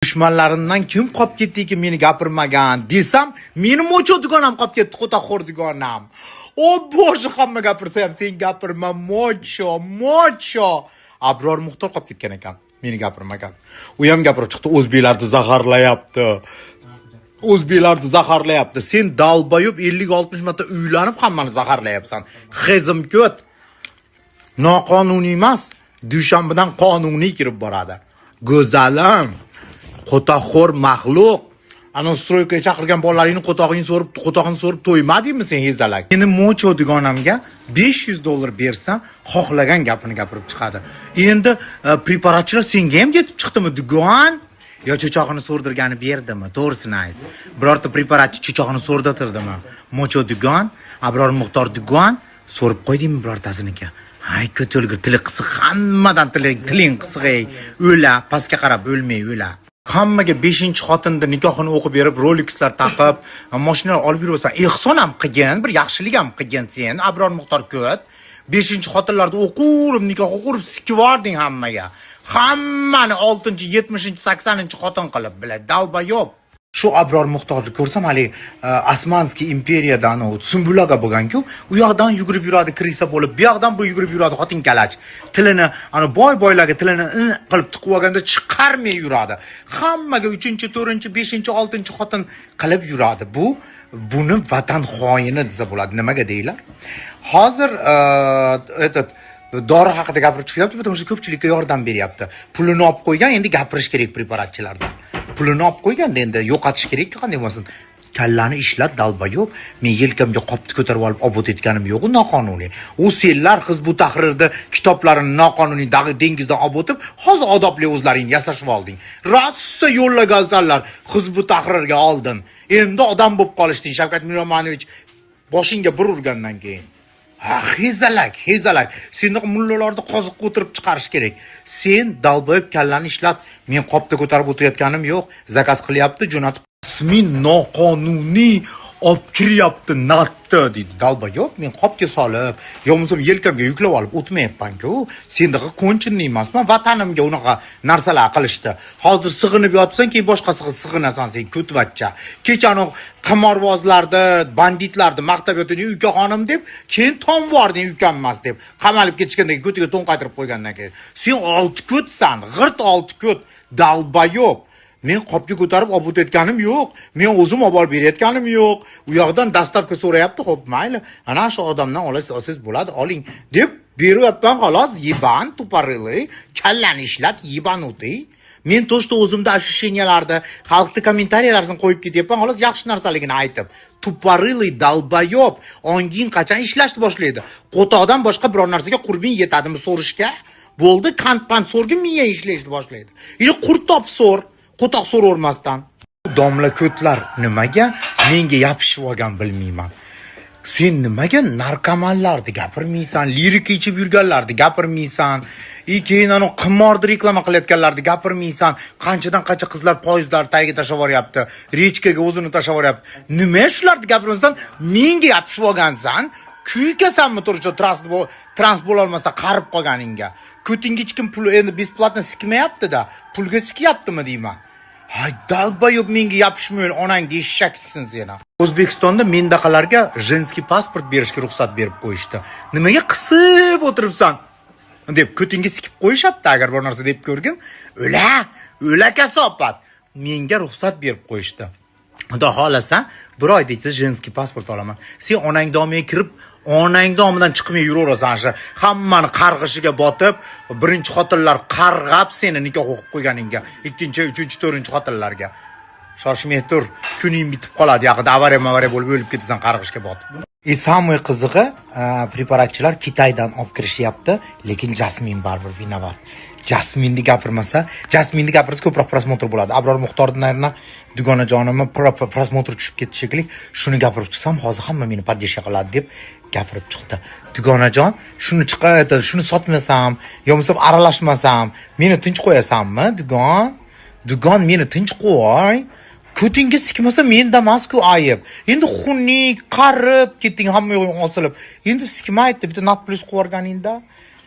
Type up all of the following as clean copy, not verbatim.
Dushmanlarimdan kim qolib ketdiki meni gapirmagan desam, meni mo'cho dugonam qolib ketdi, qo'taxo'r dugonam. O boje, hamma gapirsa ham sen gapirma, mo'cho. Abror Muxtor qolib ketgan ekan, meni gapirmagan. U ham gapirib chiqdi, o'zbeklarni zaharlayapti. Sen dalbayib 50-60 marta uylanib hammani zaharlayapsan. Xezim ko't. Noqonuniy emas, dushanbadan qonuniy kirib boradi. Go'zalim, qo'taxo'r maxluq. Ana stroykaga chaqirgan bolalaringni qo'tog'ini so'rib to'ymadingmi sen hezalak? Meni mo'cho dugonamga $500 bersam, xohlagan gapini gapirib chiqadi. Endi preparatchilar senga ham yetib chiqdimi dugon? Yo cho'chog'ini so'rdirgani berdimi? To'g'risini ayt. Birorta preparatchi cho'chog'ini so'rdirtirdimi? Mo'cho dugon, Abror Muxtor dugon so'rib qo'ydingmi birortasiniga? Hay, ko'tolgir tili qisiq, hammadan tiling qisiq ey. O'la, pastga qarab o'lmay o'la. Hammaga 5-xotinni nikohini o'qib berib, Rolexlar taqib, mashinalar olib yurasan. Ehson ham qilgan, bir yaxshilik ham qilgan sen, Abror Muxtor ko't. 5-xotinlarda o'qib, nikoh o'qib sikvarding hammaga. Hammani 6-70, 80-xotin qilib biladi. Dalbayob. Shu Abror Muxtorni ko'rsam, hali Osmanskiy imperiyadan o Sumbulaga bo'lgan-ku, u yoqdan yugurib yuradi krisa bo'lib, bu yoqdan bu yugurib yuradi xotin kalach. Tilini, ana boylarga tilini qilib tiqib olganda chiqarmay yuradi. Hammaga 3-chi, 4-chi, 5-chi, 6-chi xotin qilib yuradi. Buni vatan xoini desa bo'ladi. Nimaga deylar? Hozir dori haqida gapirib chiqyapti, потому что ko'pchilikka yordam beryapti. Pulini olib qo'ygan, endi gapirish kerak preparatchilardan. Pulini olib qo'yganda endi yo'qotish kerak, qanday bo'lsin. Kallani ishlat dalbayob, men yelkamga qopni ko'tarib olib obod etganim yo'q, noqonuniy. U senlar Hizbut Tahrirda kitoblarini noqonuniy dengizdan obotib, hozir odobli o'zlaringni yasashib olding. Rossa yo'llagansanlar Hizbut Tahrirga oldin. Endi odam bo'lib qolishding, Shavkat Miromonovich boshingga bir urgandan keyin. Ha, hezalak. Seni mullalarni qoziqqa o'tirib chiqarish kerak. Sen dalboyib kallani ishlat. Men qopda ko'tarib o'tayotganim yo'q. Zakaz qilyapti, jo'natib. Ismin noqonuniy olib kiryapti, natdi deydi. Dalboyib, men qopga solib, yo bo'lmasam yelkamga yuklab olib o'tmayapman-ku. Sendaqa ko'nchinni emasman, vatanimga unaqa narsalar qilishdi. Hozir sig'inib yotibsan, keyin boshqasiga sig'inasan sen, ko'tvatcha. Kechani qimorvozlarni, banditlarni maqtab yotding, ukaxonim deb, keyin tomvording ukammas deb, qamalib ketishgandan keyin ko'tiga to'n qaytirib qo'ygandan keyin. Sen 6 ko'tsan, g'irt 6 ko't, dalbayob. Men qopga ko'tarib obod etganim yo'q. Men o'zim olib berayotganim yo'q. U yoqdan dastavka so'rayapti, xo'p, mayli. Ana shu odamdan olasiz bo'ladi, oling deb beryapman xolos. Yiban tuparili, kallani ishlat, yibanuti. Men to'shda o'zimda ощущениyalarda, xalqning kommentariyalarni qo'yib ketyapman, xolos yaxshi narsaligini aytib. Tuparili dalbayob, onging qachon ishlashni boshlaydi? Qo'toqdan boshqa biror narsaga qurbing yetadimi so'rishga? Bo'ldi, qand-pand so'rgin, miya ishlashni boshlaydi. Ili qurt top so'r. Qo'toq so'ravermasdan. Domla ko'tlar nimaga menga yopishib olgan bilmayman. Sen nimaga narkomanlarni gapirmaysan, lirika ichib yurganlarni gapirmaysan, keyin ana qimorni reklama qilayotganlarni gapirmaysan, qanchadan qancha qizlar poyezdlar tagiga tashlab yuboryapti, rechkaga o'zini tashlab yuboryapti. Nima shularni gapirmasdan menga yopishib olgansan? Kuykasanmi turcha trans bo'la olmasa qarib qolganingga. Ko'tingga hech kim pul endi besplatno sikmayapti-da, pulga sikyaptimi deyman. Hay, dalbayob menga yopishmayol, onangga eshak siksin seni. O'zbekistonda mendaqalarga женский pasport berishga ruxsat berib qo'yishdi. Nimaga qisib o'tiribsan deb ko'tingga sikib qo'yishadi agar bir narsa deb ko'rgin. O'la kasopat. Menga ruxsat berib qo'yishdi. Xudo xolasa, bir oy deysa женский pasport olaman. Sen onang domiga kirib, onang domidan chiqmay yuraverasan, shu hammani qarg'ishiga botib, birinchi xotinlar qarg'ab seni nikoh o'qib qo'yganingga, ikkinchi, uchinchi, to'rtinchi xotinlarga. Shoshmay tur, kuning bitib qoladi, yaqinda avariya bo'lib o'lib ketasan qarg'ishga botib. Samoy qizig'i, preparatchilar Xitoydan olib kirishyapti, lekin Jasmin baribir vinovat. Jasminni gapirsa ko'proq prosmotr bo'ladi. Abror Muxtordan dugonajonimni prosmotr tushib ketdi shekilli. Shuni gapirib chiqsam, hozir hamma meni podдержка qiladi deb gapirib chiqdi. Dugonajon, shuni sotmasam, yo bo'lmasam aralashmasam, meni tinch qo'yasanmi, dugon? Dugon, meni tinch qo'y. Ko'tingga sikmasa menda emas-ku ayib. Endi xunnik, qarib ketding hamma yo'g'ing osilib. Endi sikmaydi, bitta nat plus qo'yganingda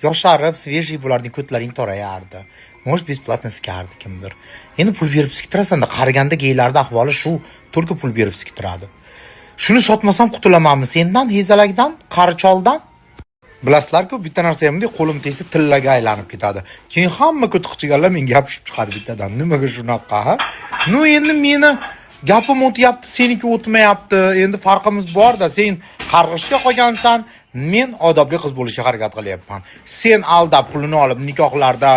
yosharib, svejiy bo'larning ko'tlaring torayardi. Может, бесплатно sikardi kimdir. Endi pul berib siktirasan-da, qariganda geylarda ahvoli shu, только pul berib siktiradi. Shuni sotmasam qutulamanmi sendan, hezalakdan, qaricholdan? Bilasizlar-ku, bitta narsa ham qo'lim tegsa tillaga aylanib ketadi. Keyin hamma ko'tiqchiganlar menga gapishib chiqadi bittadan. Nimaga shunaqa, ha? Nu endi meni gapim o'tyapti, seniki o'tmayapti. Endi farqimiz bor-da. Sen qarg'ishga qolgansan, men odobli qiz bo'lishga harakat qilyapman. Sen aldab pulini olib nikohlarda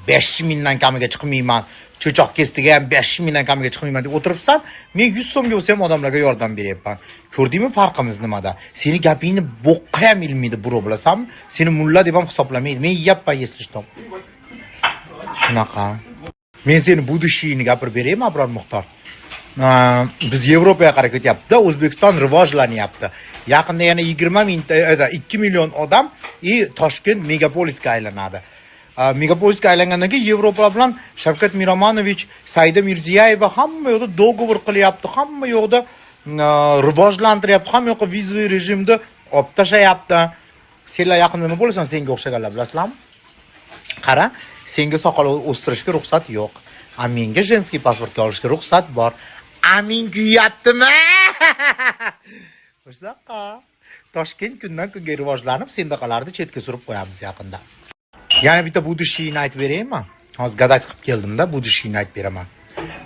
5 mingdan kamiga chiqmayman. Cho'choq kestiga ham 5 mingdan kamiga chiqmayman deb o'tiribsan. Men 100 so'mga bo'lsa ham odamlarga yordam beryapman. Ko'rdingmi farqimiz nimada? Seni gapingni bo'qqa ham ilmaydi, buro bilasanmi? Seni mulla deb ham hisoblamaydi. Men yeyapman, если что. Shunaqa. Men seni budishingni gapirib beraymi, Abror Muxtor? Biz Yevropaga qarab ketyapti, O'zbekiston rivojlanyapti. Yaqinda yana 2 million odam Toshkent megapolisga aylanadi. Megapolisga aylangandan keyin Yevropa bilan Shavkat Miromonovich, Saida Mirziyoyeva hamma yoqda dogovor qilyapti, hamma yoqda rivojlantiryapti, hamma yoqqa vizaviy rejimda olib tashlayapti. Senlar yaqinda nima bo'lasan, senga o'xshaganlar bilasizlarmi? Qara, senga soqol o'stirishga ruxsat yo'q. A menga jenskiy pasportga olishga ruxsat bor. A men kuyaptimi? O'shnaqa. Toshkent kundan kunga rivojlanib, sendaqalarni chetga surib qo'yamiz yaqinda. Yana bitta budishingni aytib beraymi? Hozir gadat qilib keldim-da, budishingni aytib beraman.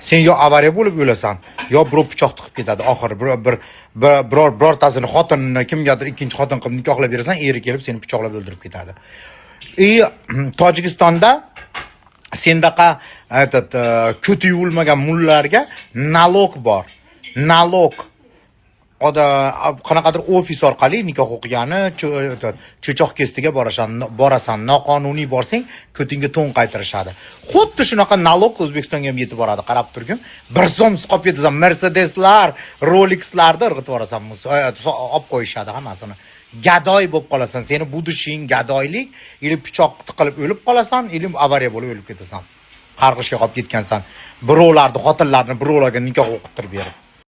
Sen yo avariya bo'lib o'lasan, yo birov pichoq tiqib ketadi. Oxiri birortasini xotinini kimgadir ikkinchi xotin qilib nikohlab berasan, eri kelib seni pichoqlab o'ldirib ketadi. Tojikistonda sendaqa ko'ti yuvilmagan mullarga nalog bor. Nalog. Qanaqadir ofis orqali nikoh o'qigani, cho'choq kestiga borasan, noqonuniy borsang, ko'tingga to'n qaytirishadi. Xuddi shunaqa nalog O'zbekistonga ham yetib boradi, qarab turgin. 1 so'm qolib ketasan, Mercedeslar, Rolexlarda irg'itib borasan, olib qo'yishadi hammasini. Gadoy bo'lib qolasan, seni budishing gadoylik, ilib pichoq tiqilib o'lib qolasan, ilib avariya bo'lib o'lib ketasan. Qarg'ishga qolib ketgansan. Birovlarni, xotinlarni birovlarga nikoh o'qittirib berib.